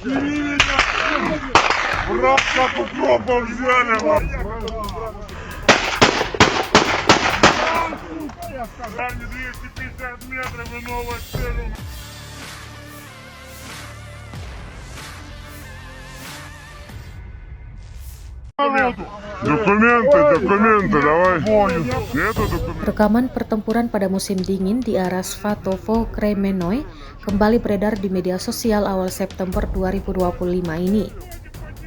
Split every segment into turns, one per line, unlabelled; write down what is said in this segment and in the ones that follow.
Брат, как укропа взяли. Дальше 250 метров и новая цель. Документы, давай. Нету документов.
Rekaman pertempuran pada musim dingin di area Svatovo Kremennoy kembali beredar di media sosial awal September 2025 ini.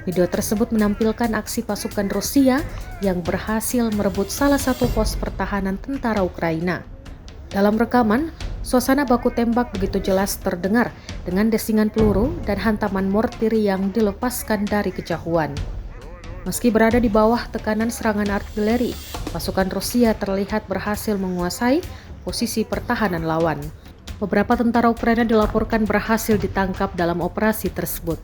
Video tersebut menampilkan aksi pasukan Rusia yang berhasil merebut salah satu pos pertahanan tentara Ukraina. Dalam rekaman, suasana baku tembak begitu jelas terdengar dengan desingan peluru dan hantaman mortir yang dilepaskan dari kejauhan. Meski berada di bawah tekanan serangan artileri, pasukan Rusia terlihat berhasil menguasai posisi pertahanan lawan. Beberapa tentara Ukraina dilaporkan berhasil ditangkap dalam operasi tersebut.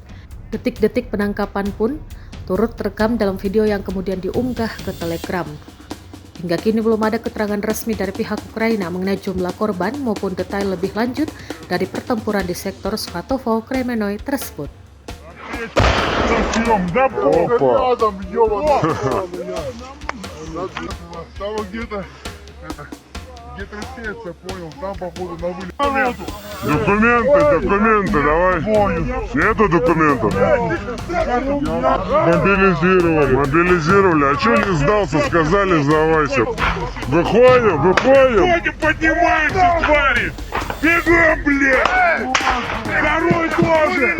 Detik-detik penangkapan pun turut terekam dalam video yang kemudian diunggah ke Telegram. Hingga kini belum ada keterangan resmi dari pihak Ukraina mengenai jumlah korban maupun detail lebih lanjut dari pertempuran di sektor Svatovo Kremennoy tersebut.
Опа. Где-то сеется, понял, там походу на вылет. Документы, давай. Нету документов? Мобилизировали. А что не сдался? Сказали, сдавайся. Выходим. Поднимаемся, твари. Бегом, блядь. Второй тоже.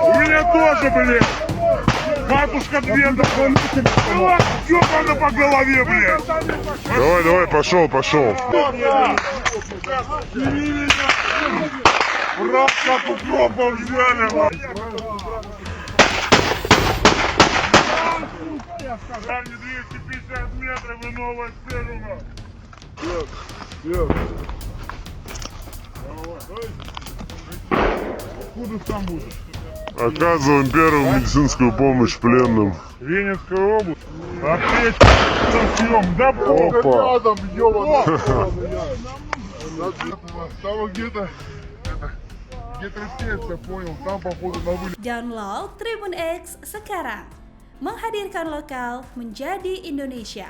У меня тоже, блядь. Матушка Двенда. Ёбана по голове, блядь. Давай, пошел. Брат, как укропа взяли. Дальше 250 метров и новая цель у нас. Откуда сам будешь? Оказываем первую медицинскую помощь пленным. Венецкая область. Опять съем. Да опа. Рядом, где-то сеется, понял, там походу на вылет.
Download Tribun X sekarang. Menghadirkan lokal menjadi Indonesia.